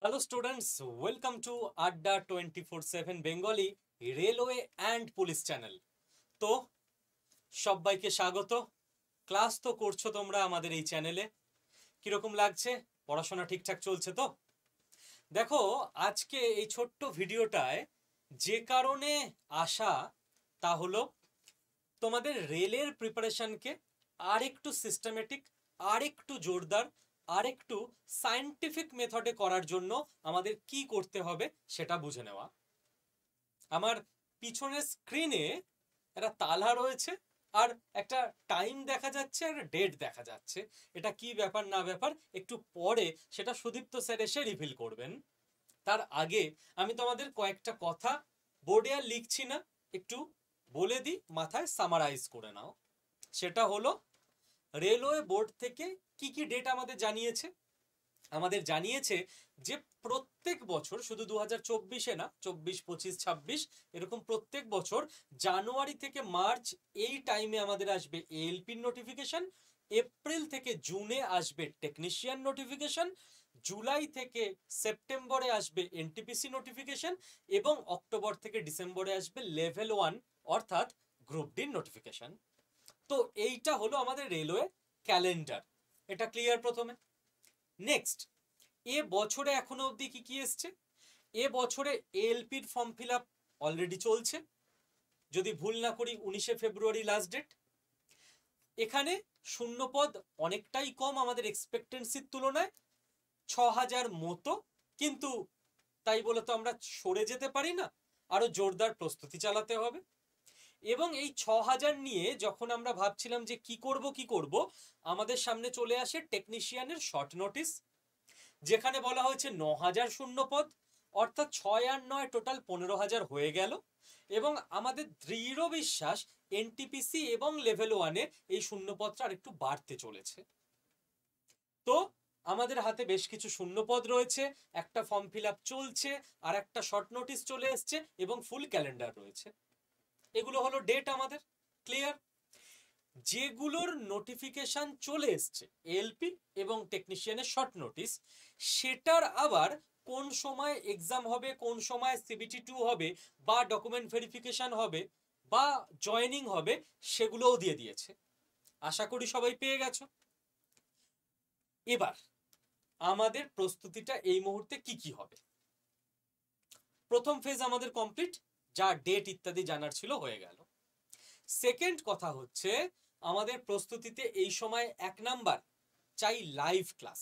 Hello students, welcome to Adda 24/7 Bengali Railway and Police Channel. তো সবাইকে স্বাগত। Class তো করছো তোমরা আমাদের এই চ্যানেলে। কিরকম লাগছে? পড়াশোনা ঠিকঠাক চলছে তো? দেখো, আজকে এই ছোট্ট ভিডিওটায় যে কারণে আসা তা হলো তোমাদের রেলের প্রিপারেশনকে আর একটু সিস্টেমেটিক, আর একটু জোরদার, আর একটু সায়েন্টিফিক মেথডে করার জন্য আমাদের কি করতে হবে সেটা বুঝে নেওয়া। আমার পিছনের স্ক্রিনে একটা তালা রয়েছে আর একটা টাইম দেখা যাচ্ছে আর ডেট দেখা যাচ্ছে। এটা কি ব্যাপার না ব্যাপার একটু পরে সেটা সুদীপ্ত স্যার এসে রিভিল করবেন। তার আগে আমি তোমাদের কয়েকটা কথা বোর্ডে আর লিখছি না, একটু বলে দিই, মাথায় সামারাইজ করে নাও। সেটা হলো রেলওয়ে বোর্ড থেকে কি কি ডেট আমাদের জানিয়েছে। আমাদের জানিয়েছে যে প্রত্যেক বছর, শুধু 2024-এ না, 24, 25, 26 এরকম প্রত্যেক বছর জানুয়ারি থেকে মার্চ এই টাইমে আমাদের আসবে এএলপির নোটিফিকেশন, এপ্রিল থেকে জুনে আসবে টেকনিশিয়ান নোটিফিকেশন, জুলাই থেকে সেপ্টেম্বরে আসবে এনটিপিসি নোটিফিকেশন এবং অক্টোবর থেকে ডিসেম্বরে আসবে লেভেল 1 অর্থাৎ গ্রুপ ডি নোটিফিকেশন। তো এইটা হলো আমাদের রেলওয়ে ক্যালেন্ডার। এটা ক্লিয়ার প্রথমে। নেক্সট, এ বছরে এখনো অবধি কি কি এসছে? এ বছরে এএলপির ফর্ম ফিল আপ অলরেডি চলছে, যদি ভুল না করি 19শে ফেব্রুয়ারি লাস্ট ডেট। এখানে শূন্যপদ অনেকটাই কম আমাদের এক্সপেক্টেন্সির তুলনায়, 6000 মতো, কিন্তু তাই বলে তো আমরা সরে যেতে পারি না, আরো জোরদার প্রস্তুতি চালাতে হবে। এবং এই 6000 নিয়ে যখন আমরা ভাবছিলাম যে কি করব, আমাদের সামনে চলে আসে টেকনিশিয়ানের শর্ট নোটিস, যেখানে বলা হয়েছে 9000 শূন্যপদ, অর্থাৎ 6 আর 9 টোটাল 15000 হয়ে গেল। এবং আমাদের দৃঢ় বিশ্বাস এনটিপিসি এবং লেভেল 1-এ এই শূন্যপদটা আর একটু বাড়তে চলেছে। তো আমাদের হাতে বেশ কিছু শূন্যপদ রয়েছে, একটা ফর্ম ফিল আপ চলছে, আর একটা শর্ট নোটিস চলে এসছে এবং ফুল ক্যালেন্ডার রয়েছে। এগুলো হলো ডেট আমাদের ক্লিয়ার। যেগুলোর নোটিফিকেশন চলে এসছে এলপি এবং টেকনিশিয়ানের শর্ট নোটিস, সেটার আবার কোন সময় এক্সাম হবে, কোন সময় সিবিটি 2 হবে, বা ডকুমেন্ট ভেরিফিকেশন হবে, বা জয়েনিং হবে, সেগুলোও দিয়ে দিয়েছে। আশা করি সবাই পেয়ে গেছো। এবার আমাদের প্রস্তুতিটা এই মুহূর্তে কি কি হবে। প্রথম ফেজ আমাদের কমপ্লিট, যা ডেট ইত্যাদি জানার ছিল হয়ে গেল। সেকেন্ড কথা হচ্ছে, আমাদের প্রস্তুতিতে এই সময় 1 নাম্বার চাই লাইভ ক্লাস।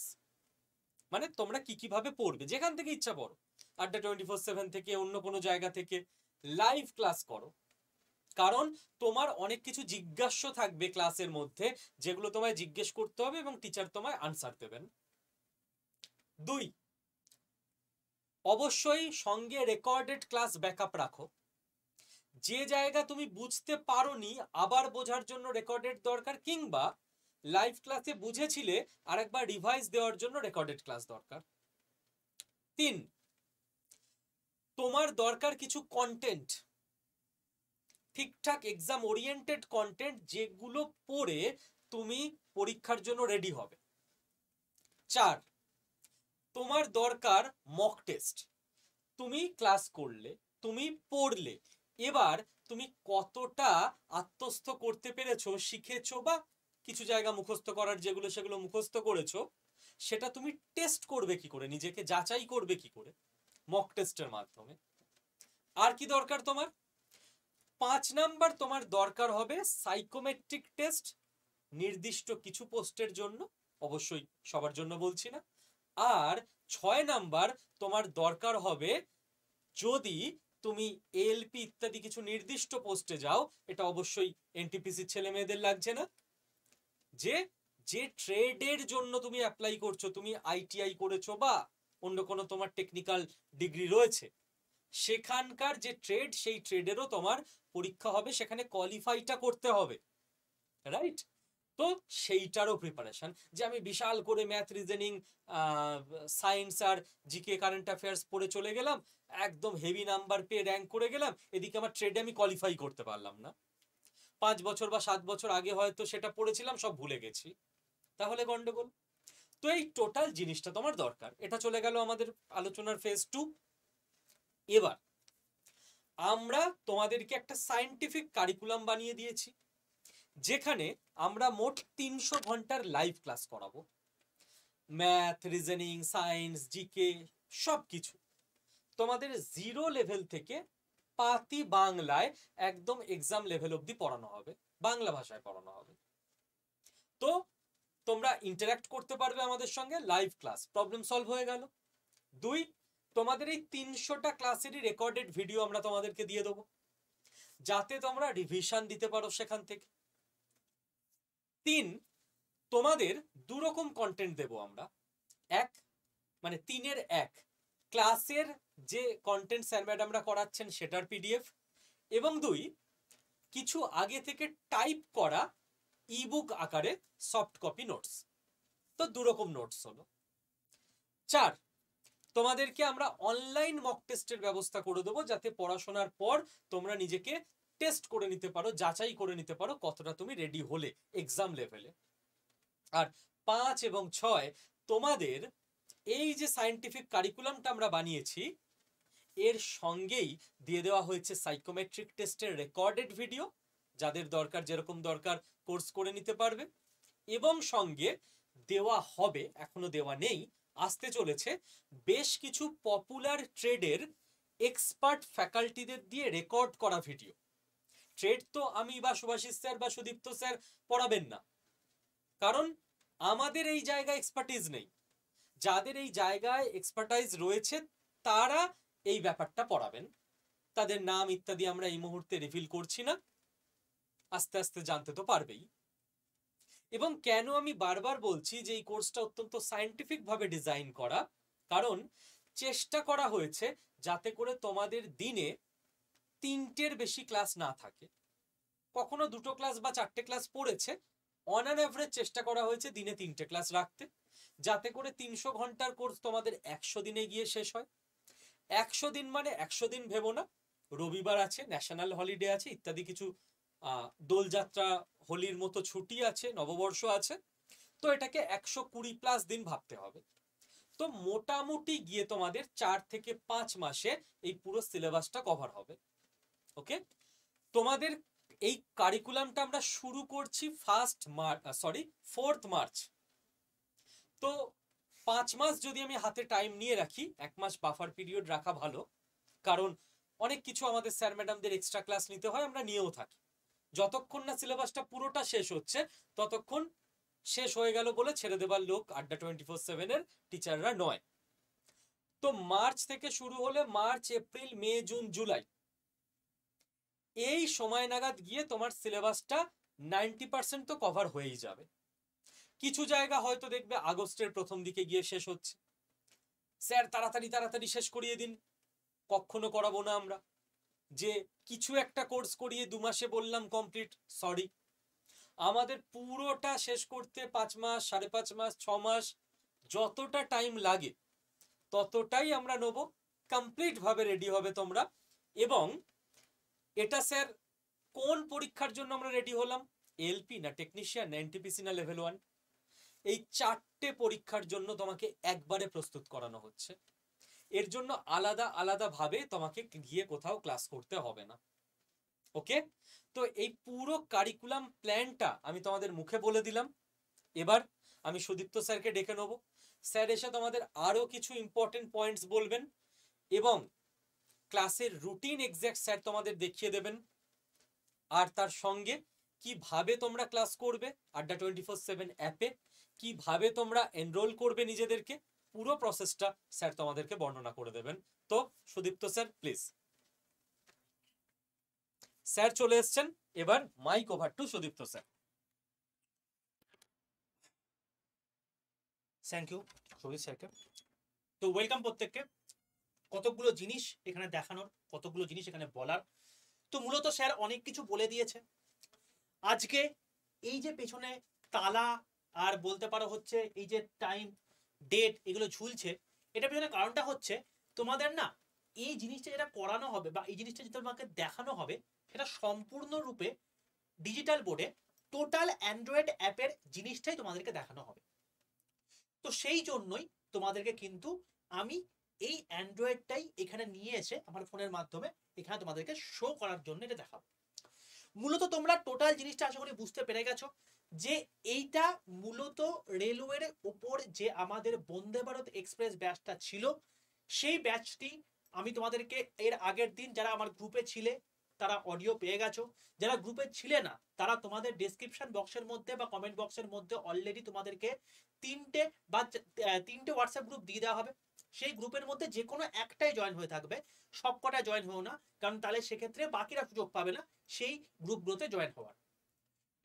মানে তোমরা কি কিভাবে পড়বে, যেখান থেকে ইচ্ছা পড়ো, আড্ডা 24/7 থেকে, অন্য কোনো জায়গা থেকে লাইভ ক্লাস করো। কারণ তোমার অনেক কিছু জিজ্ঞাস্য থাকবে ক্লাসের মধ্যে, যেগুলো তোমায় জিজ্ঞেস করতে হবে এবং টিচার তোমায় আনসার দেবেন। 2, অবশ্যই সঙ্গে রেকর্ডেড ক্লাস ব্যাকআপ রাখো। যে জায়গা তুমি বুঝতে পারোনি আবার বোঝার জন্য রেকর্ডেড দরকার, কিংবা লাইভ ক্লাসে বুঝেছিলে আরেকবার রিভাইজ দেওয়ার জন্য রেকর্ডেড ক্লাস দরকার। 3, তোমার দরকার কিছু কন্টেন্ট, ঠিকঠাক এক্সাম ওরিয়েন্টেড কন্টেন্ট, যেগুলো পড়ে তুমি পরীক্ষার জন্য রেডি হবে। 4, তোমার দরকার মক টেস্ট। তুমি ক্লাস করলে, তুমি পড়লে, এবার তুমি কতটা আত্মস্থ করতে পেরেছো, শিখেছো, বা কিছু জায়গা মুখস্থ করার যেগুলো সেগুলো মুখস্থ করেছো, সেটা তুমি টেস্ট করবে কি করে, নিজেকে যাচাই করবে কি করে, মক টেস্টের মাধ্যমে। আর কি দরকার তোমার? 5 নাম্বার তোমার দরকার হবে সাইকোমেট্রিক টেস্ট, নির্দিষ্ট কিছু পোস্টের জন্য, অবশ্যই সবার জন্য বলছি না। আর 6 নাম্বার তোমার দরকার হবে, যদি তুমি এলপি ইত্যাদি কিছু নির্দিষ্ট পোস্টে যাও, এটা অবশ্যই এনটিপিসি ছেলে মেয়েদের লাগছে না, যে যে ট্রেডের জন্য তুমি অ্যাপ্লাই করছো, তুমি আইটিআই করেছো বা অন্য কোনো তোমার টেকনিক্যাল ডিগ্রি রয়েছে, সেখানকার যে ট্রেড, সেই ট্রেডেরও তোমার পরীক্ষা হবে, সেখানে কোয়ালিফাইটা করতে হবে, রাইট? তো সেইটারও প্রিপারেশন, যে আমি বিশাল করে ম্যাথ, রিজনিং, সায়েন্স আর জিকে কারেন্ট অ্যাফেয়ার্স পড়ে চলে গেলাম, একদম হেভি নাম্বার পেয়ে র্যাঙ্ক করে গেলাম, এদিকে আমার ট্রেডে আমি কোয়ালিফাই করতে পারলাম না। 5 বছর বা 7 বছর আগে হয়তো সেটা পড়েছিলাম, সব ভুলে গেছি, তাহলে গন্ডগোল। তো এই টোটাল জিনিসটা তোমার দরকার। এটা চলে গেল আমাদের আলোচনার ফেজ 2। এবার আমরা তোমাদেরকে একটা সায়েন্টিফিক কারিকুলাম বানিয়ে দিয়েছি, যেখানে আমরা মোট 300 ঘন্টার লাইভ ক্লাস করাবো। ম্যাথ, রিজনিং, সায়েন্স, জিকে সবকিছু তোমাদের জিরো লেভেল থেকে পাতি বাংলায় একদম এক্সাম লেভেল অবধি পড়ানো হবে, বাংলা ভাষায় পড়ানো হবে। তো তোমরা ইন্টারঅ্যাক্ট করতে পারবে আমাদের সঙ্গে, লাইভ ক্লাস, প্রবলেম সলভ হয়ে গেল। 2, তোমাদের এই 300টা ক্লাসেরই রেকর্ডেড ভিডিও আমরা তোমাদেরকে দিয়ে দেবো, যাতে তোমরা রিভিশন দিতে পারো সেখান থেকে। 3, তোমাদের দুরকম কন্টেন্ট দেব আমরা। এক মানে 3-এর 1, ক্লাসের যে কন্টেন্ট স্যার ম্যাডামরা করাচ্ছেন সেটার পিডিএফ, এবং 2, কিছু আগে থেকে টাইপ করা ইবুক আকারে সফট কপি নোটস। তো দুরকম নোটস হলো। 4, তোমাদেরকে আমরা অনলাইন মক টেস্টের ব্যবস্থা করে দেবো, যাতে পড়াশোনার পর তোমরা নিজেকে টেস্ট করে নিতে পারো, যাচাই করে নিতে পারো কতটা তুমি রেডি হলে এক্সাম লেভেলে। আর 5 এবং 6, তোমাদের এই যে সায়েন্টিফিক কারিকুলামটা আমরা বানিয়েছি এর সঙ্গেই দিয়ে দেওয়া হয়েছে সাইকোমেট্রিক টেস্টের রেকর্ডেড ভিডিও, যাদের দরকার, যেরকম দরকার কোর্স করে নিতে পারবে। এবং সঙ্গে দেওয়া হবে, এখনো দেওয়া নেই, আসতে চলেছে, বেশ কিছু পপুলার ট্রেডের এক্সপার্ট ফ্যাকাল্টিদের দিয়ে রেকর্ড করা ভিডিও। ট্রেড তো আমি বা সুভাষিস স্যার বা সুদীপ্ত স্যার পড়াবেন না, কারণ আমাদের এই জায়গায় এক্সপার্টিজ নেই। যাদের এই জায়গায় এক্সপার্টাইজ রয়েছে তারা এই ব্যাপারটা পড়াবেন। তাদের নাম ইত্যাদি আমরা এই মুহূর্তে রিভিল করছি না, আস্তে আস্তে জানতে তো পারবেই। এবং কেন আমি বারবার বলছি যে এই কোর্সটা অত্যন্ত সায়েন্টিফিক ভাবে ডিজাইন করা, কারণ চেষ্টা করা হয়েছে যাতে করে তোমাদের দিনে 3টের বেশি ক্লাস না থাকে। কখনো 2টো ক্লাস বা 4টে ক্লাস পড়েছে, অন অ্যান অ্যাভারেজ চেষ্টা করা হয়েছে দিনে 3টে ক্লাস রাখতে, যাতে করে 300 ঘন্টার কোর্স তোমাদের 100 দিনে গিয়ে শেষ হয়। 100 দিন মানে 100 দিন ভেবো না, রবিবার আছে, ন্যাশনাল হলিডে আছে, ইত্যাদি কিছু দোলযাত্রা, হোলির মতো ছুটি আছে, নববর্ষ আছে, তো এটাকে 120+ দিন ভাবতে হবে। তো মোটামুটি গিয়ে তোমাদের 4 থেকে 5 মাসে এই পুরো সিলেবাসটা কভার হবে। ওকে, তোমাদের এই কারিকুলামটা আমরা শুরু করছি 4th মার্চ। তো 5 মাস যদি আমি হাতে টাইম নিয়ে রাখি, 1 মাস বাফার পিরিয়ড রাখা ভালো, কারণ অনেক কিছু আমাদের স্যার ম্যাডামদের এক্সট্রা ক্লাস নিতে হয়, আমরা নিয়েও থাকি। যতক্ষণ না সিলেবাসটা পুরোটা শেষ হচ্ছে ততক্ষণ শেষ হয়ে গেল বলে ছেড়ে দেবার লোক আড্ডা 24/7-এর টিচাররা নয়। তো মার্চ থেকে শুরু হলে মার্চ, এপ্রিল, মে, জুন, জুলাই, এই সময় নাগাদ গিয়ে তোমার সিলেবাসটা 90% তো কভার হয়েই যাবে। কিছু জায়গা হয়তো দেখবে আগস্টের প্রথম দিকে গিয়ে শেষ হচ্ছে, স্যার তাড়াতাড়ি তাড়াতাড়ি শেষ করিয়ে দিন। কখনো করাবো না আমরা যে কিছু একটা কোর্স করিয়ে 2 মাসে বললাম কমপ্লিট, সরি। আমাদের পুরোটা শেষ করতে 5 মাস, 5.5 মাস, 6 মাস, যতটা টাইম লাগে ততটাই আমরা নেব। কমপ্লিট ভাবে রেডি হবে তোমরা। এবং এটা স্যার কোন পরীক্ষার জন্য আমরা রেডি হলাম? এলপি না টেকনিশিয়ান না এনটিপিসি না লেভেল 1, এই 4টে পরীক্ষার জন্য তোমাকে একবারে প্রস্তুত করানো হচ্ছে। এর জন্য আলাদা আলাদা ভাবে তোমাকে গিয়ে কোথাও ক্লাস করতে হবে না। ওকে, তো এই পুরো কারিকুলাম প্ল্যানটা আমি তোমাদের মুখে বলে দিলাম। এবার আমি সুদীপ্ত স্যারকে ডেকে নেব, স্যার এসে তোমাদের আরো কিছু ইম্পর্টেন্ট পয়েন্টস বলবেন এবং ক্লাসের রুটিন এক্সাক্ট স্যার তোমাদের দেখিয়ে দেবেন। আর তার সঙ্গে কিভাবে তোমরা ক্লাস করবে আড্ডা 24/7 অ্যাপে, কিভাবে তোমরা এনরোল করবে নিজেদেরকে, পুরো প্রসেসটা স্যার তোমাদেরকে বর্ণনা করে দেবেন। তো সুদীপ্ত স্যার প্লিজ। স্যার চলে এসেছেন, এবার mic over to Sudipta sir. Thank you Souvik স্যারকে। তো ওয়েলকাম প্রত্যেককে। কতগুলো জিনিস এখানে দেখানোর, কতগুলো জিনিস এখানে বলার। তো মূলত স্যার অনেক কিছু বলে দিয়েছে। আজকে এই যে পেছনে তালা আর বলতে পারো হচ্ছে এই যে টাইম ডেট এগুলো ঝুলছে, এটা পেছনে কারণটা হচ্ছে তোমাদের না এই জিনিসটা যেটা করানো হবে বা এই জিনিসটা যেটা তোমাকে দেখানো হবে সেটা সম্পূর্ণরূপে ডিজিটাল বোর্ডে টোটাল অ্যান্ড্রয়েড অ্যাপের জিনিসটাই তোমাদেরকে দেখানো হবে। তো সেই জন্যই তোমাদেরকে কিন্তু আমি এই অ্যান্ড্রয়েডটাই এখানে নিয়ে এসে আমার ফোনের মাধ্যমে এখানে তোমাদেরকে শো করার জন্য এটা দেখাবো। মূলত তোমরা টোটাল জিনিসটা আশা করি বুঝতে পেরে গেছো যে এইটা মূলত রেলওয়ের উপর যে আমাদের বন্দে ভারত এক্সপ্রেস ব্যাচটা ছিল সেই ব্যাচটি আমি তোমাদেরকে এর আগের দিন যারা আমার গ্রুপে ছিলে তারা অডিও পেয়ে গেছো, যারা গ্রুপে ছিলে না তারা তোমাদের ডেসক্রিপশন বক্সের মধ্যে বা কমেন্ট বক্সের মধ্যে অলরেডি তোমাদেরকে তিনটে হোয়াটসঅ্যাপ গ্রুপ দিয়ে দেওয়া হবে। সেই গ্রুপের মধ্যে যে কোনো একটাই জয়েন হয়ে থাকবে, সবকটা জয়েন হও না, কারণ তাহলে সেক্ষেত্রে বাকিরা সুযোগ পাবে না সেই গ্রুপগুলোতে জয়েন হওয়ার।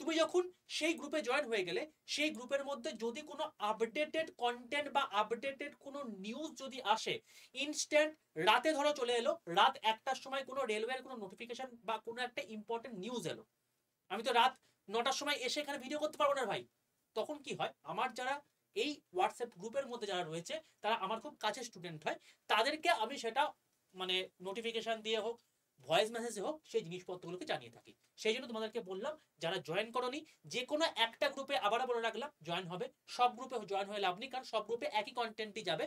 তুমি যখন সেই গ্রুপে জয়েন হয়ে গেলে সেই গ্রুপের মধ্যে যদি কোনো আপডেটেড কন্টেন্ট বা আপডেটেড কোনো নিউজ যদি আসে, ইনস্ট্যান্ট রাতে ধরো চলে এলো, রাত 1টার সময় কোনো রেলওয়ের কোনো নোটিফিকেশন বা কোনো একটা ইম্পর্টেন্ট নিউজ এলো, আমি তো রাত 9টার সময় এসে এখানে ভিডিও করতে পারবো না ভাই। তখন কি হয়, আমার যারা এই হোয়াটসঅ্যাপ গ্রুপের মধ্যে যারা রয়েছে তারা আমার খুব কাছের স্টুডেন্ট হয়, তাদেরকে আমি সেটা মানে নোটিফিকেশন দিয়ে হোক ভয়েস মেসেজে হোক সেই জিনিসপত্রগুলোকে জানিয়ে থাকি। সেই জন্য তোমাদেরকে বললাম যারা জয়েন করনি যে কোনো একটা গ্রুপে আবারও বলে রাখলাম জয়েন হবে, সব গ্রুপে জয়েন হয়ে লাভ নেই, কারণ সব গ্রুপে একই কন্টেন্টই যাবে।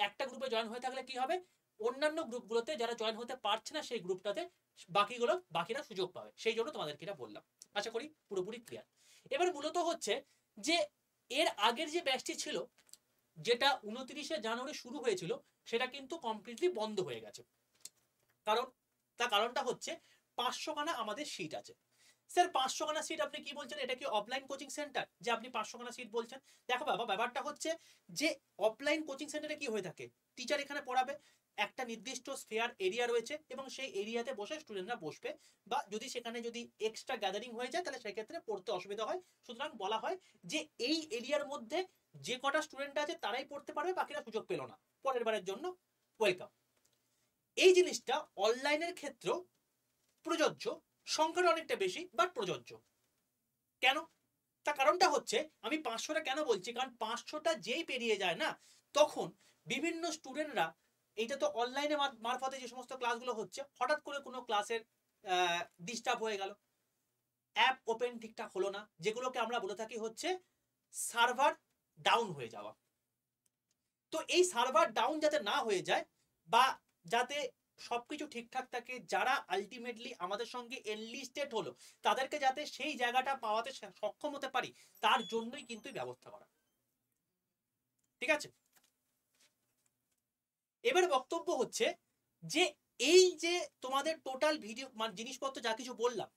একটা গ্রুপে জয়েন হয়ে থাকলে কি হবে, অন্যান্য গ্রুপগুলোতে যারা জয়েন হতে পারছে না সেই গ্রুপটাতে বাকিরা সুযোগ পাবে, সেই জন্য তোমাদেরকে এটা বললাম। আশা করি পুরোপুরি ক্লিয়ার। এবার মূলত হচ্ছে যে এর আগের যে ব্যাচটি ছিল যেটা 29শে জানুয়ারি শুরু হয়েছিল সেটা কিন্তু কমপ্লিটলি বন্ধ হয়ে গেছে। কারণটা হচ্ছে 500 খানা আমাদের সিট আছে। স্যার 500 খানা সিট আপনি কি বলছেন, এটা কি অফলাইন কোচিং সেন্টার যে আপনি 500 খানা সিট বলছেন? দেখো বাবা, ব্যাপারটা হচ্ছে যে অফলাইন কোচিং সেন্টারে কি হয়ে থাকে, টিচার এখানে পড়াবে, একটা নির্দিষ্ট স্ফেয়ার এরিয়া রয়েছে এবং সেই এরিয়াতে বসে স্টুডেন্টরা বসবে, বা যদি সেখানে যদি এক্সট্রা গ্যাদারিং হয়ে যায় তাহলে সেক্ষেত্রে পড়তে অসুবিধা হয়। সুতরাং বলা হয় যে এই এরিয়ার মধ্যে যে কটা স্টুডেন্ট আছে তারাই পড়তে পারবে, বাকিরা সুযোগ পেল না, পরের বারের জন্য ওয়েলকাম। এই জিনিসটা অনলাইনের ক্ষেত্রেও প্রযোজ্য, সংখ্যাটা অনেকটা বেশি বাট প্রযোজ্য। কেন? তার কারণটা হচ্ছে আমি 500টা কেন বলছি, কারণ 500টা যেই পেরিয়ে যায় না তখন বিভিন্ন স্টুডেন্টরা, এইটা তো অনলাইনে মারফতে যে সমস্ত ক্লাসগুলো হচ্ছে, হঠাৎ করে কোনো ক্লাসের ডিস্টার্ব হয়ে গেল, অ্যাপ ওপেন ঠিকঠাক হলো না, যেগুলোকে আমরা বলে থাকি হচ্ছে সার্ভার ডাউন হয়ে যাওয়া। তো এই সার্ভার ডাউন যাতে না হয়ে যায় বা যাতে সবকিছু ঠিকঠাক থাকে, যারা আলটিমেটলি আমাদের সঙ্গে এনলিস্টেড হলো তাদেরকে যাতে সেই জায়গাটা পাওয়াতে সক্ষম হতে পারি, তার জন্যই কিন্তু ব্যবস্থা করা। ঠিক আছে, এবার বক্তব্য হচ্ছে যে এই যে তোমাদের টোটাল ভিডিও মানে জিনিসপত্র যা কিছু বললাম,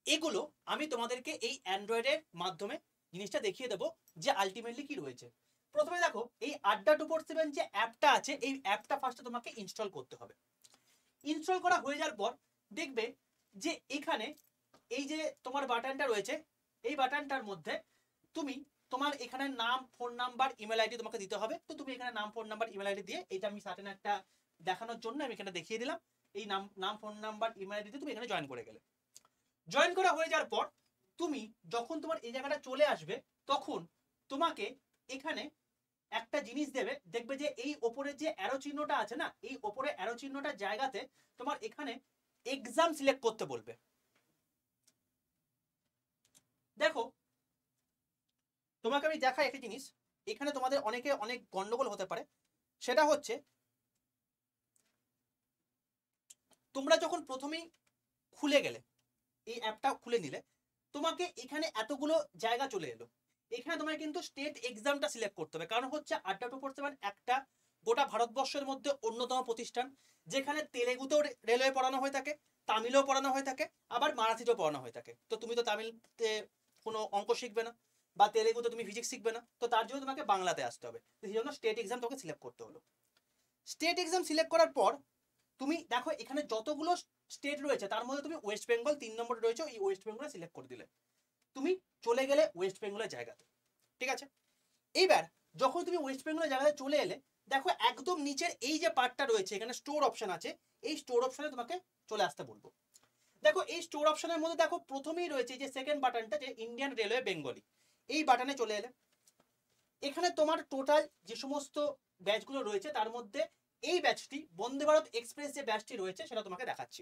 এগুলো আমি তোমাদেরকে এই অ্যান্ড্রয়েডের মাধ্যমে জিনিসটা দেখিয়ে দেবো যে আলটিমেটলি কি রয়েছে। প্রথমে দেখো এই আড্ডা 247 যে অ্যাপটা আছে, এই অ্যাপটা ফার্স্টে তোমাকে ইনস্টল করতে হবে। ইনস্টল করা হয়ে যাওয়ার পর দেখবে যে এখানে এই যে তোমার বাটনটা রয়েছে, এই বাটনটার মধ্যে তুমি তোমার এখানে নাম, ফোন নাম্বার, ইমেল আইডি তোমাকে দিতে হবে। তো তুমি এখানে নাম, ফোন নাম্বার, ইমেল আইডি দিয়ে, এটা আমি সার্টেন একটা দেখানোর জন্য আমি এখানে দেখিয়ে দিলাম, এই নাম ফোন নাম্বার ইমেল আইডি দিয়ে তুমি এখানে জয়েন করে গেলে। জয়েন করা হয়ে যাওয়ার পর তুমি যখন তোমার এই জায়গাটা চলে আসবে তখন তোমাকে এখানে একটা জিনিস দেবে, দেখবে যে এই ওপরে যে অ্যারো চিহ্নটা আছে না, এই ওপরে অ্যারো চিহ্নটার জায়গাতে তোমার এখানে এক্সাম সিলেক্ট করতে বলবে। দেখো তোমাকে আমি দেখাই একটা জিনিস, এখানে তোমাদের অনেক গন্ডগোল হতে পারে। সেটা হচ্ছে তোমরা যখন প্রথমেই খুলে গেলে, এই অ্যাপটা খুলে নিলে, তোমাকে এখানে এতগুলো জায়গা চলে এলো, এখানে তোমাকে কিন্তু স্টেট এক্সামটা সিলেক্ট করতে হবে। কারণ হচ্ছে আড্ডা 247 একটা গোটা ভারতবর্ষের মধ্যে অন্যতম প্রতিষ্ঠান, যেখানে তেলেগুতেও রেলওয়ে পড়ানো হয়ে থাকে, তামিলেও পড়ানো হয়ে থাকে, আবার মারাঠিতেও পড়ানো হয়ে থাকে। তো তুমি তো তামিলতে কোনো অঙ্ক শিখবে না বা তেলেগুতে তুমি ফিজিক্স শিখবে না, তো তার জন্য তোমাকে বাংলাতে আসতে হবে। সেই জন্য স্টেট এক্সাম তোমাকে সিলেক্ট করতে হলো। স্টেট এক্সাম সিলেক্ট করার পর তুমি দেখো এখানে যতগুলো স্টেট রয়েছে তার মধ্যে তুমি ওয়েস্ট বেঙ্গল 3 নম্বরে রয়েছে, এই ওয়েস্ট বেঙ্গলে সিলেক্ট করে দিলে, তুমি চলে গেলে ওয়েস্ট বেঙ্গলের জায়গাতে। ঠিক আছে, এইবার যখন তুমি ওয়েস্ট বেঙ্গলের জায়গাতে চলে এলে, দেখো একদম নিচের এই যে পার্টটা রয়েছে এখানে স্টোর অপশন আছে, এই স্টোর অপশনে তোমাকে চলে আসতে বলবো। দেখো এই স্টোর অপশনের মধ্যে দেখো প্রথমেই রয়েছে যে সেকেন্ড বাটনটা, যে ইন্ডিয়ান রেলওয়ে বেঙ্গলি, এই বাটনে চলে এলে এখানে তোমার টোটাল যে সমস্ত ব্যাচগুলো রয়েছে তার মধ্যে এই ব্যাচটি বন্দে ভারত এক্সপ্রেস যে ব্যাচটি রয়েছে সেটা তোমাকে দেখাচ্ছি।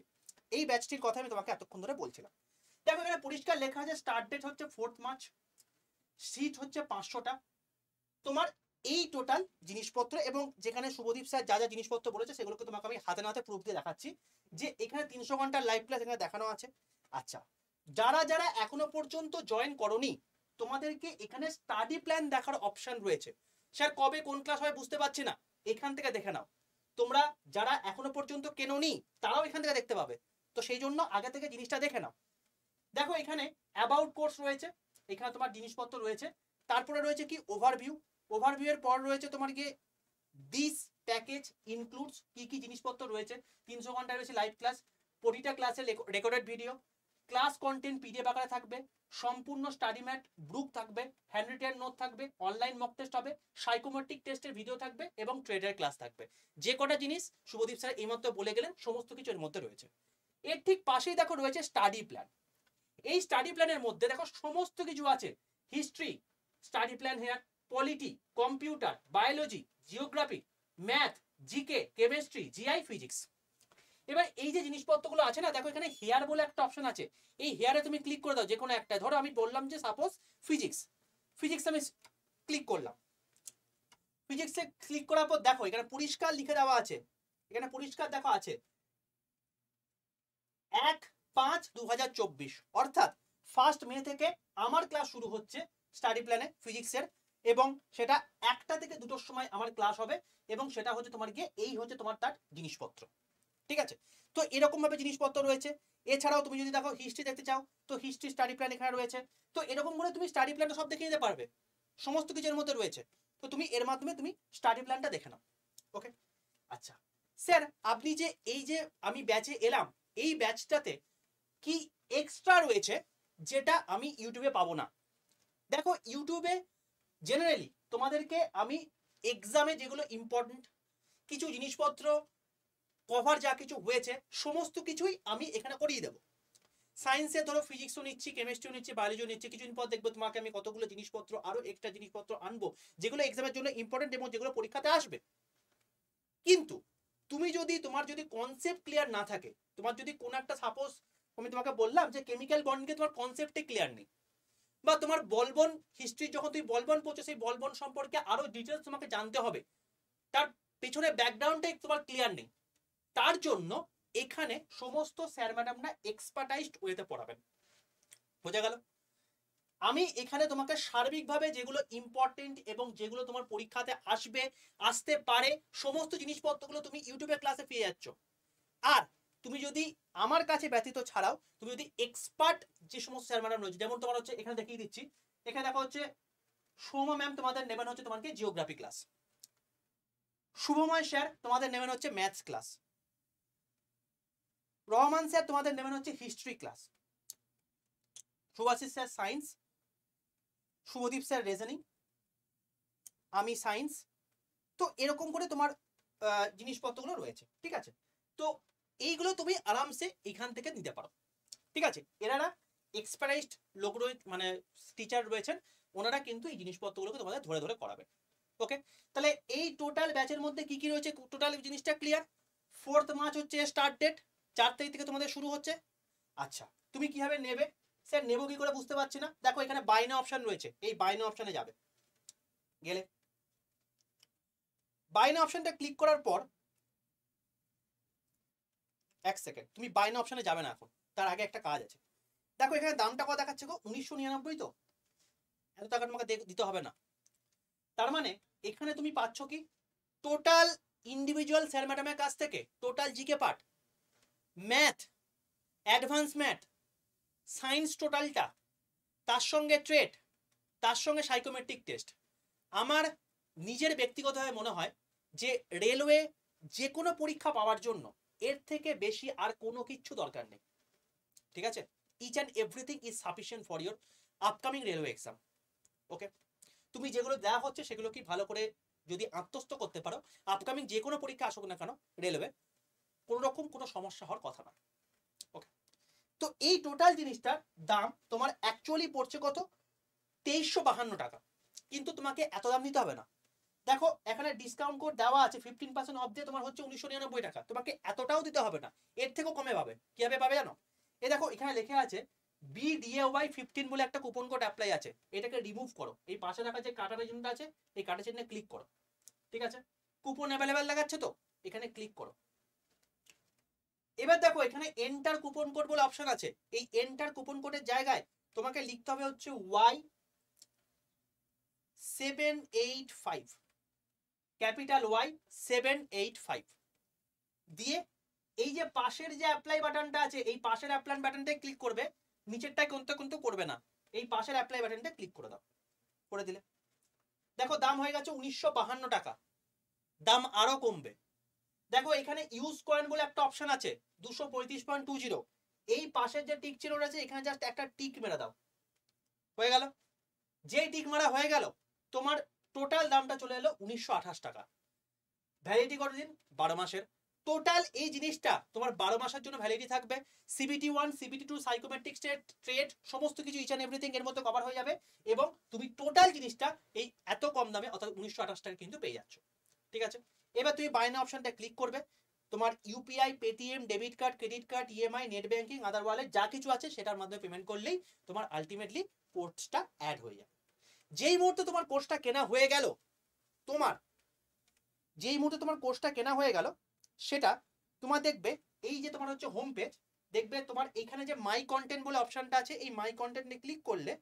এই ব্যাচটির কথা আমি তোমাকে এতক্ষণ ধরে বলছিলাম। দেখো এখানে পরিষ্কার লেখা আছে স্টার্ট ডেট হচ্ছে 4 মার্চ, সিট হচ্ছে 500টা, তোমার এই টোটাল জিনিসপত্র, এবং যেখানে শুভদীপ স্যার যা যা জিনিসপত্র বলেছে সেগুলোকে তোমাকে আমি হাতে নাতে প্রুফ দিয়ে দেখাচ্ছি যে এখানে 300 ঘন্টার লাইভ ক্লাস এখানে দেখানো আছে। আচ্ছা, যারা যারা এখনো পর্যন্ত জয়েন করনি, তোমাদেরকে এখানে স্টাডি প্ল্যান দেখার অপশন রয়েছে। স্যার কবে কোন ক্লাস হয় বুঝতে পারছি না, এখান থেকে দেখে নাও। তোমরা যারা এখনো পর্যন্ত কেনোনি তারাও এখান থেকে দেখতে পাবে, তো সেই জন্য আগে থেকে জিনিসটা দেখে নাও। দেখো এখানে অ্যাবাউট কোর্স রয়েছে, এখানে তোমার জিনিসপত্র রয়েছে, তারপরে রয়েছে কি ওভারভিউ, ওভারভিউ এর পর রয়েছে তোমার গিয়ে দিস প্যাকেজ ইনক্লুডস কি কি জিনিসপত্র রয়েছে। 300 ঘন্টায় রয়েছে লাইভ ক্লাস, প্রতিটা ক্লাসের recorded video, class content PDF আকারে থাকবে, সম্পূর্ণ স্টাডি ম্যাট বুক থাকবে, হ্যান্ড রিটেন নোট থাকবে, অনলাইন মক টেস্ট হবে, সাইকোমেট্রিক টেস্টের ভিডিও থাকবে এবং ট্রেডের ক্লাস থাকবে। যে কটা জিনিস শুভদীপ স্যার এইমাত্র বলে গেলেন সমস্ত কিছু এর মধ্যে রয়েছে। এর ঠিক পাশেই দেখো রয়েছে স্টাডি প্ল্যান। এই স্টাডি প্ল্যানের মধ্যে দেখো সমস্ত কিছু আছে, history study plan here, polity, computer, biology, geography, math, GK, chemistry, GI, physics. এবার এই যে জিনিসপত্রগুলো আছে না, দেখো এখানে হেয়ার বলে একটা অপশন আছে, এই হেয়ারে তুমি ক্লিক করে দাও যে কোনো একটা। ধরো আমি বললাম যে সাপোজ ফিজিক্স, ফিজিক্স আমি ক্লিক করলাম। ফিজিক্সে ক্লিক করার পর দেখো এখানে পরিষ্কার লিখে দেওয়া আছে, এখানে পরিষ্কার দেখো আছে 1/5/2024, অর্থাৎ 1 মে থেকে আমার ক্লাস শুরু হচ্ছে স্টাডি প্ল্যানে ফিজিক্সের, এবং সেটা 1টা থেকে 2টোর সময় আমার ক্লাস হবে, এবং সেটা হচ্ছে তোমার গিয়ে এই হচ্ছে তোমার তার জিনিসপত্র। ঠিক আছে, তো এরকম ভাবে জিনিসপত্র রয়েছে। এছাড়াও তুমি যদি দেখো হিস্ট্রি দেখতে চাও তো হিস্ট্রি স্টাডি প্ল্যান এখানে রয়েছে। তো এরকম করে তুমি স্টাডি প্ল্যানটা সব দেখে নিতে পারবে, সমস্ত কিছুর মধ্যে রয়েছে। তো তুমি এর মাধ্যমে তুমি স্টাডি প্ল্যানটা দেখে নাও। ওকে, আচ্ছা স্যার আপনি যে এই যে আমি ব্যাচে এলাম, এই ব্যাচটাতে কি এক্সট্রা রয়েছে যেটা আমি ইউটিউবে পাবো না? দেখো ইউটিউবে জেনারেলি তোমাদেরকে আমি এক্সামে যেগুলো ইম্পর্টেন্ট কিছু জিনিসপত্র কভার যা কিছু হয়েছে সমস্ত কিছুই আমি এখানে করিয়ে দেবো। সায়েন্সে ধরো ফিজিক্সও নিচ্ছি, কেমিস্ট্রিও নিচ্ছি, বায়োলজিও নিচ্ছি, কিছুদিন পর দেখবো তোমাকে আমি কতগুলো জিনিসপত্র আরো এক্সট্রা জিনিসপত্র আনবো যেগুলো এক্সামের জন্য ইম্পর্টেন্ট এবং যেগুলো পরীক্ষাতে আসবে। কিন্তু তুমি যদি তোমার যদি কনসেপ্ট ক্লিয়ার না থাকে, তোমার যদি কোন একটা সাপোজ আমি তোমাকে বললাম যে কেমিক্যাল বন্ডকে তোমার কনসেপ্টে ক্লিয়ার নেই, বা তোমার বলবন হিস্ট্রি যখন তুমি বলবন পড়ছো সেই বলবন সম্পর্কে আরো ডিটেলস তোমাকে জানতে হবে, তার পেছনে ব্যাকগ্রাউন্ডে তোমার ক্লিয়ার নেই, তার জন্য এখানে সমস্ত স্যার ম্যাডামরা এক্সপার্টাইজড ওয়েতে পড়াবেন। বোঝা গেল? আমি এখানে তোমাকে সার্বিকভাবে যেগুলো ইম্পর্টেন্ট এবং যেগুলো তোমার পরীক্ষাতে আসবে, আসতে পারে, সমস্ত জিনিসপত্রগুলো তুমি ইউটিউবে ক্লাসে পেয়ে যাচ্ছ। আর তুমি যদি আমার কাছে ব্যতীত ছাড়াও তুমি যদি এক্সপার্ট যে সমস্ত স্যার ম্যাডাম রয়েছে, যেমন তোমার হচ্ছে এখানে দেখিয়ে দিচ্ছি, এখানে দেখা হচ্ছে সৌম্য ম্যাম তোমাদের নেবেন হচ্ছে তোমাকে জিওগ্রাফি ক্লাস, শুভময় স্যার তোমাদের নেবেন হচ্ছে ম্যাথস ক্লাস, রহমান স্যার তোমাদের নেবেন হচ্ছে history class, Subhashis sir science, Subhadeep sir reasoning, আমি সায়েন্স। তো এরকম করে তোমার জিনিসপত্রগুলো রয়েছে। ঠিক আছে, তো এইগুলো তুমি আরামসে এখান থেকে নিতে পারো। ঠিক আছে, এনারা এক্সপার্টাইজড লোক মানে টিচার রয়েছেন, ওনারা কিন্তু এই জিনিসপত্রগুলোকে তোমাদের ধরে ধরে করাবে। ওকে, তাহলে এই টোটাল ব্যাচের মধ্যে কি কি রয়েছে টোটাল জিনিসটা ক্লিয়ার। 4 মার্চ হচ্ছে স্টার্ট ডেট, 4 তারিখ থেকে তোমাদের শুরু হচ্ছে। আচ্ছা তুমি কিভাবে নেবে? স্যার নেবো কি করে বুঝতে পারছি না। দেখো এখানে বাই নাও অপশন রয়েছে, এই বাই নাও অপশনে যাবে, গেলে বাই নাও অপশনটা ক্লিক করার পর 1 সেকেন্ড, তুমি বাই নাও অপশনে যাবে না এখন, তার আগে একটা কাজ আছে। দেখো এখানে দামটা কত দেখাচ্ছে গো, 1999, তো এত টাকা তোমাকে দিতে হবে না। তার মানে এখানে তুমি পাচ্ছ কি টোটাল ইন্ডিভিজুয়াল স্যার ম্যাডামের কাছ থেকে total GK part, math, advance math, science টোটালটা, তার সঙ্গে ট্রেড, তার সঙ্গে সাইকোমেট্রিক টেস্ট। আমার নিজের ব্যক্তিগতভাবে মনে হয় যে রেলওয়ে যে কোনো পরীক্ষা পাওয়ার জন্য এর থেকে বেশি আর কোনো কিছু দরকার নেই। ঠিক আছে, each and everything is sufficient for your upcoming railway exam. Okay, তুমি যেগুলো দেওয়া হচ্ছে সেগুলো কি ভালো করে যদি আত্মস্থ করতে পারো, আপকামিং যে কোনো পরীক্ষা আসুক না কেন রেলওয়ে কোনো রকম কোনো সমস্যা হওয়ার কথা না। ওকে, তো এই টোটাল জিনিসটার দাম তোমার অ্যাকচুয়ালি পড়ছে কত, 2352 টাকা। কিন্তু তোমাকে এত দাম দিতে হবে না। দেখো এখানে ডিসকাউন্ট কোড দেওয়া আছে 15% অফ দিয়ে তোমার হচ্ছে 1999 টাকা, তোমাকে এতটাও দিতে হবে না, এর থেকেও কমে পাবে। কিভাবে পাবে জানো? এ দেখো এখানে লেখা আছে BDAY 15 বলে একটা কুপন কোড অ্যাপ্লাই আছে, এটাকে রিমুভ করো, এই পাশে রাখা যে কাটার চিহ্নটা আছে এই কাটার চিহ্নে ক্লিক করো, ঠিক আছে? কুপন অ্যাভেলেবেল দেখাচ্ছে তো, এখানে ক্লিক করো। এবার দেখো এখানে এন্টার কুপন কোড বলে অপশন আছে, এই এন্টার কুপন কোডের জায়গায় তোমাকে লিখতে হবে হচ্ছে Y785, ক্যাপিটাল Y785 দিয়ে এই যে পাশের যে অ্যাপ্লাই বাটনটা আছে এই পাশের অ্যাপ্লাই বাটনটায় ক্লিক করবে, নিচেরটায় কিন্তু করবে না, এই পাশের অ্যাপ্লাই বাটনটা ক্লিক করে দাও, করে দিলে দেখো দাম হয়ে গেছে 1952 টাকা, দাম আরো কমবে। দেখো এখানে ইউজ কয়েন বলে একটা অপশন আছে 235.20, এই পাশের যে টিক চিহ্ন আছে এখানে জাস্ট একটা টিক মেরে দাও, হয়ে গেল। যে টিক মারা হয়ে গেল তোমার টোটাল দামটা চলে এলো 1928 টাকা। ভ্যালিডিটি কতদিন? 12 মাসের। টোটাল এই জিনিসটা তোমার 12 মাসের জন্য ভ্যালিডিটি থাকবে। CBT1 CBT2 সাইকোমেট্রিক ট্রেড সমস্ত কিছু ইচ এন্ড এভরিথিং এর মধ্যে কভার হয়ে যাবে এবং তুমি টোটাল জিনিসটা এই এত কম দামে অর্থাৎ 1928 টাকা কিন্তু পেয়ে যাচ্ছ, ঠিক আছে? এবার তুমি বাই নাও অপশনটা ক্লিক করবে, তোমার UPI, Paytm, debit card, credit card, EMI, net banking, other wallet যা কিছু আছে সেটার মাধ্যমে পেমেন্ট করলেই তোমার আলটিমেটলি কোর্সটা অ্যাড হয়ে যাবে। যেই মুহূর্তে তোমার কোর্সটা কেনা হয়ে গেল, সেটা তোমার দেখবে এই যে তোমার হচ্ছে হোম পেজ, দেখবে তোমার এখানে যে মাই কন্টেন্ট বলে অপশনটা আছে এই মাই কন্টেন্টে ক্লিক করলে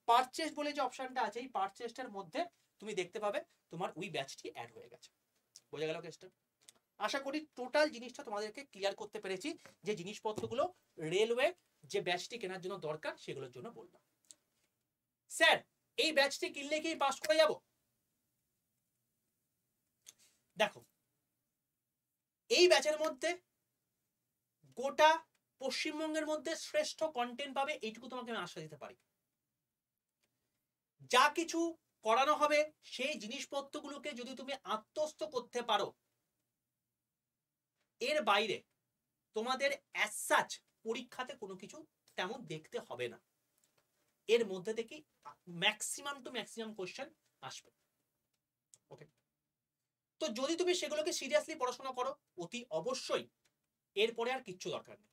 পারচেজ বলে যে অপশনটা আছে এই পারচেজটার মধ্যে তুমি দেখতে পাবে তোমার ওই ব্যাচটি অ্যাড হয়ে গেছে। বোঝা গেল কেসটা? আশা করি টোটাল জিনিসটা তোমাদেরকে ক্লিয়ার করতে পেরেছি, যে জিনিসপত্রগুলো রেলওয়ে যে ব্যাচটি কেনার জন্য দরকার সেগুলোর জন্য বললাম। স্যার এই ব্যাচটি কিনলে কি পাস করে যাব? দেখো এই ব্যাচের মধ্যে গোটা পশ্চিমবঙ্গের মধ্যে শ্রেষ্ঠ কন্টেন্ট পাবে, এইটুকু তোমাকে আমি আশ্বাস দিতে পারি। যা কিছু করানো হবে সেই জিনিসপত্রগুলোকে যদি তুমি আত্মস্থ করতে পারো, এর বাইরে তোমাদের অ্যাজ সাচ পরীক্ষাতে কোনো কিছু তেমন দেখতে হবে না, এর মধ্যে থেকে ম্যাক্সিমাম টু ম্যাক্সিমাম কোশ্চেন আসবে। ওকে, তো যদি তুমি সেগুলোকে সিরিয়াসলি পড়াশোনা করো অতি অবশ্যই এরপরে আর কিচ্ছু দরকার নেই।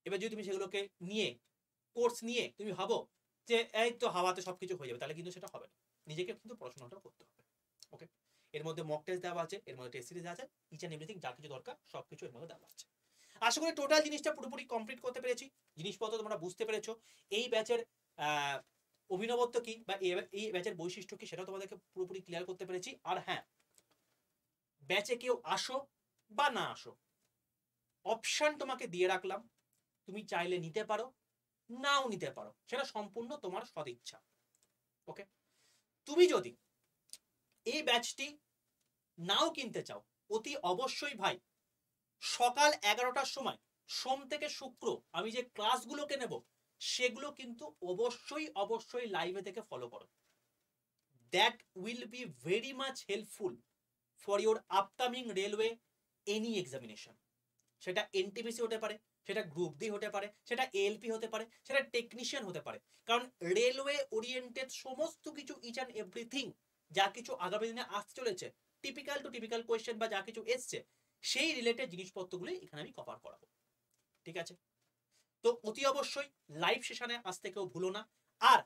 এবার যদি তুমি সেগুলোকে নিয়ে কোর্স নিয়ে তুমি ভাবো যে এই তো হাওয়াতে সবকিছু হয়ে যাবে, তাহলে কিন্তু সেটা হবে না, নিজেকে কিন্তু পড়াশোনাটা করতে হবে। ওকে, এর মধ্যে মক টেস্ট দেওয়া আছে, এর মধ্যে টেস্ট সিরিজ আছে, ইচ এন্ড এভরিথিং যা কিছু দরকার সবকিছু এর মধ্যে দেওয়া আছে। আশা করি টোটাল জিনিসটা পুরোপুরি কমপ্লিট করতে পেরেছি, জিনিসপত্র তোমরা বুঝতে পেরেছো, এই ব্যাচের অভিনবত্ব কি বা এই ব্যাচের বৈশিষ্ট্য কি সেটা তোমাদেরকে পুরোপুরি ক্লিয়ার করতে পেরেছি। আর হ্যাঁ, ব্যাচে কেউ আসো বা না আসো, অপশন তোমাকে দিয়ে রাখলাম, তুমি চাইলে নিতে পারো নাও নিতে পারো, সেটা সম্পূর্ণ তোমার সদিচ্ছা। ওকে, তুমি যদি এই ব্যাচটি নাও কিনতে চাও অতি অবশ্যই ভাই সকাল 11টার সময় সোম থেকে শুক্র আমি যে ক্লাসগুলোকে নেব সেগুলো কিন্তু অবশ্যই লাইভে থেকে ফলো করো। That will be very much helpful for your upcoming railway any examination. সেটা এনটিপিসি হতে পারে, সেটা গ্রুপ ডি হতে পারে, সেটা এএলপি হতে পারে, সেটা টেকনিশিয়ান হতে পারে, কারণ রেলওয়ে ওরিয়েন্টেড সমস্ত কিছু ইচ অ্যান্ড এভরিথিং যা কিছু আগামী দিনে আসতে চলেছে, টিপিক্যাল টু টিপিক্যাল কোয়েশ্চেন বা যা কিছু এসছে সেই রিলেটেড জিনিসপত্রগুলি এখানে আমি কভার করাবো। ঠিক আছে, তো অতি অবশ্যই লাইভ সেশনে আসতে কেউ ভুলো না। আর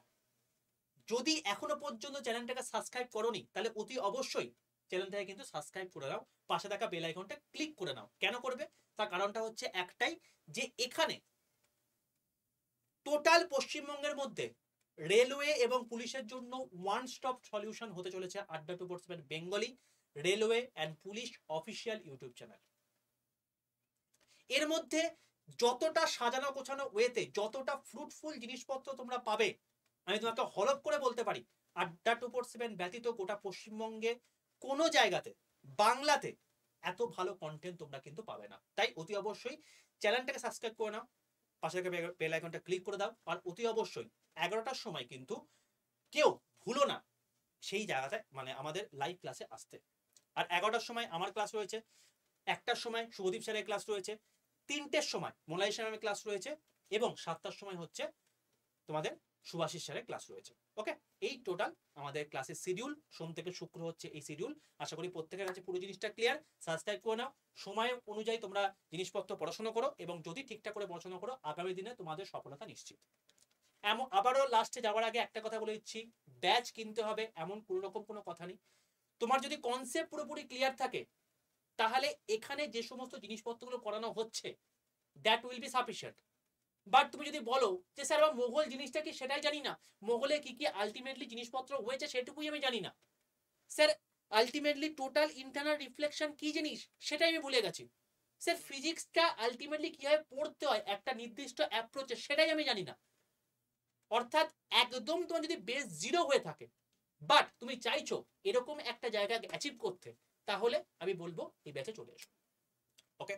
যদি এখনো পর্যন্ত চ্যানেলটাকে সাবস্ক্রাইব করোনি তাহলে অতি অবশ্যই চ্যানেলটাকে কিন্তু সাবস্ক্রাইব করে নাও, পাশে থাকা বেল আইকনটা ক্লিক করে নাও। কেন করবে? তার কারণটা হচ্ছে একটাই, যে এখানে টোটাল পশ্চিমবঙ্গের মধ্যে রেলওয়ে এবং পুলিশের জন্য ওয়ান স্টপ সলিউশন হতে চলেছে আড্ডা 247 Bengali railway and police official YouTube channel. এর মধ্যে যতটা সাজানো গোছানো ওয়েতে যতটা ফ্রুটফুল জিনিসপত্র তোমরা পাবে, আমি তোমাকে হলফ করে বলতে পারি আড্ডা 247 ব্যতীত গোটা পশ্চিমবঙ্গে কোনো জায়গাতে বাংলাতে এত ভালো কন্টেন্ট তোমরা কিন্তু পাবে না। তাই অতি অবশ্যই চ্যানেলটাকে সাবস্ক্রাইব করে নাও, পাশে বেল আইকনটা ক্লিক করে দাও, আর অতি অবশ্যই 11টার সময় কিন্তু কেউ ভুলো না সেই জায়গাতে মানে আমাদের লাইভ ক্লাসে আসতে। আর 11টার সময় আমার ক্লাস রয়েছে, 1টার সময় শুভদীপ স্যারের ক্লাস রয়েছে, 3টের সময় মোনালিসা ম্যামের ক্লাস রয়েছে এবং 7টার সময় হচ্ছে তোমাদের সুভাষিস স্যারের ক্লাস রয়েছে। ওকে, এই টোটাল আমাদের ক্লাসের শিডিউল, সোম থেকে শুক্র হচ্ছে এই শিডিউল। আশা করি প্রত্যেকের কাছে পুরো জিনিসটা ক্লিয়ার। সাবস্ক্রাইব করে নাও, সময় অনুযায়ী তোমরা জিনিসপত্র পড়াশোনা করো, এবং যদি ঠিকঠাক করে পড়াশোনা করো আগামী দিনে তোমাদের সফলতা নিশ্চিত। এমন আবারও লাস্টে যাওয়ার আগে একটা কথা বলে দিচ্ছি, ব্যাচ কিনতে হবে এমন কোনো রকম কোনো কথা নেই। তোমার যদি কনসেপ্ট পুরোপুরি ক্লিয়ার থাকে, তাহলে এখানে যে সমস্ত জিনিসপত্রগুলো করানো হচ্ছে that will be sufficient. But তুমি যদি বলো যে স্যার আমার মোগল জিনিসটা কি সেটাই জানি না, মোগলে কি কি আলটিমেটলি জিনিসপত্র হয়েছে সেটুকুই আমি জানি না, sir ultimately total internal reflection কি জিনিস সেটাই আমি ভুলে গেছি, স্যার ফিজিক্সটা আলটিমেটলি কিভাবে পড়তে হয় একটা নির্দিষ্ট অ্যাপ্রোচে সেটাই আমি জানি না, অর্থাৎ একদম তোমার যদি বেস জিরো হয়ে থাকে বাট তুমি চাইছো এরকম একটা জায়গা অ্যাচিভ করতে, তাহলে আমি বলবো এই ব্যাচে চলে এসো। ওকে,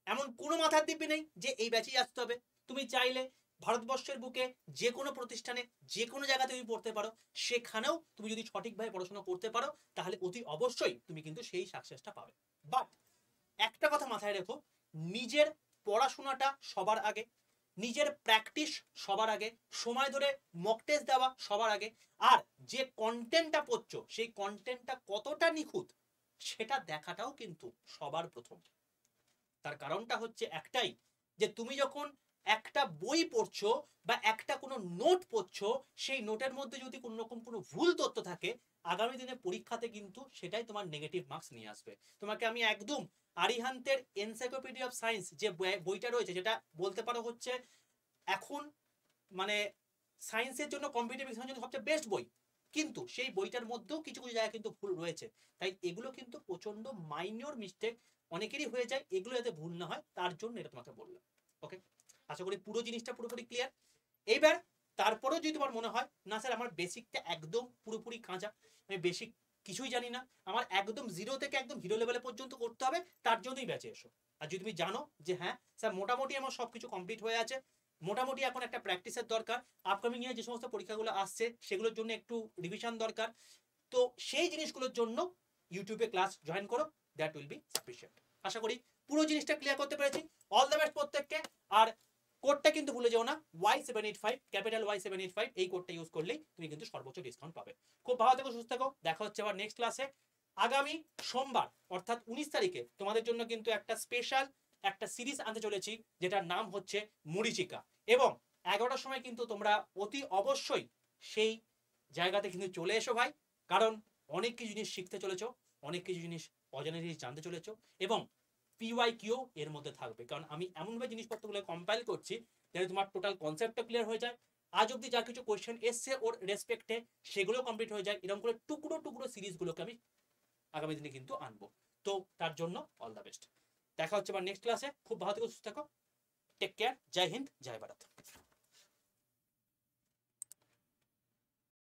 এমন কোনো মাথার দিব্যি নেই যে এই ব্যাচেই আসতে হবে। তুমি চাইলে ভারতবর্ষের বুকে যে কোনো প্রতিষ্ঠানে যে কোনো জায়গাতে তুমি পড়তে পারো, সেখানেও তুমি যদি সঠিকভাবে পড়াশোনা করতে পারো তাহলে অতি অবশ্যই তুমি কিন্তু সেই সাকসেসটা পাবে। বাট একটা কথা মাথায় রেখো, নিজের পড়াশোনাটা সবার আগে, নিজের প্র্যাকটিস সবার আগে, সময় ধরে মক টেস্ট দেওয়া সবার আগে, আর যে কন্টেন্টটা পড়ছো সেই কন্টেন্টটা কতটা নিখুঁত সেটা দেখাটাও কিন্তু সবার প্রথম। তার কারণটা হচ্ছে একটাই, যে তুমি যখন একটা বই পড়ছো বা একটা কোনো নোট পড়ছো, সেই নোটের মধ্যে যদি কোনো রকম কোনো ভুল তথ্য থাকে, আগামী দিনে পরীক্ষাতে কিন্তু সেটাই তোমার নেগেটিভ মার্কস নিয়ে আসবে। তোমাকে আমি একদম আরিহান্তের এনসাইক্লোপিডিয়া অফ সায়েন্স যে বইটা রয়েছে, যেটা বলতে পারো হচ্ছে এখন মানে সায়েন্সের জন্য, কম্পিটিটিভ এক্সামের জন্য সবচেয়ে বেস্ট বই, কিন্তু সেই বইটার মধ্যেও কিছু কিছু জায়গায় কিন্তু ভুল রয়েছে। তাই এগুলো কিন্তু প্রচন্ড মাইনর মিস্টেক, অনেকেরই হয়ে যায়, এগুলো যাতে ভুল না হয় তার জন্য এটা তোমাকে বললাম। ওকে, আশা করি পুরো জিনিসটা পুরোপুরি ক্লিয়ার। এইবার তারপরেও যদি তোমার মনে হয় না স্যার আমার বেসিকটা একদম পুরোপুরি কাঁচা, আমি বেসিক কিছুই জানি না, আমার একদম জিরো থেকে একদম হিরো লেভেলে পর্যন্ত করতে হবে, তার জন্যই ব্যাচে এসো। আর যদি তুমি জানো যে হ্যাঁ স্যার মোটামুটি আমার সবকিছু কমপ্লিট হয়ে আছে, মোটামুটি এখন একটা প্র্যাকটিসের দরকার, আপকামিং এ যে সমস্ত পরীক্ষাগুলো আসছে সেগুলোর জন্য একটু রিভিশন দরকার, তো সেই জিনিসগুলোর জন্য ইউটিউবে ক্লাস জয়েন করো, দ্যাট উইল বি সাফিসিয়েন্ট। আশা করি পুরো জিনিসটা ক্লিয়ার করতে পেরেছি। অল দ্য বেস্ট প্রত্যেককে। আর কোডটা কিন্তু ভুলে যেও না, Y785, ক্যাপিটাল Y785, এই কোডটা ইউজ করলেই তুমি কিন্তু সর্বোচ্চ ডিসকাউন্ট পাবে। খুব ভালো থেকো, সুস্থ থেকো, দেখা হচ্ছে আবার নেক্সট ক্লাসে। আগামী সোমবার অর্থাৎ 19 তারিখে তোমাদের জন্য কিন্তু একটা স্পেশাল একটা সিরিজ আনতে চলেছি, যেটার নাম হচ্ছে মরীচিকা, এবং 11টার সময় কিন্তু তোমরা অতি অবশ্যই সেই জায়গাতে কিন্তু চলে এসো ভাই, কারণ অনেক কিছু জিনিস শিখতে চলেছো, অনেক কিছু জিনিস অজানা জিনিস জানতে চলেছো, এবং PYQ এর মধ্যে থাকবে, কারণ আমি এমনভাবে জিনিসপত্রগুলো কম্পাইল করছি যাতে তোমার টোটাল কনসেপ্টটা ক্লিয়ার হয়ে যায়, আজ অব্দি যা কিছু কোয়েশ্চেন এসছে ওর রেসপেক্টে সেগুলো কমপ্লিট হয়ে যায়, এরকম করে টুকরো টুকরো সিরিজগুলোকে আমি আগামী দিনে কিন্তু আনবো। তো তার জন্য অল দ্য বেস্ট, দেখা হচ্ছে আবার নেক্সট ক্লাসে। খুব ভালো থেকো, সুস্থ থাকো, টেক কেয়ার, জয় হিন্দ, জয় ভারত।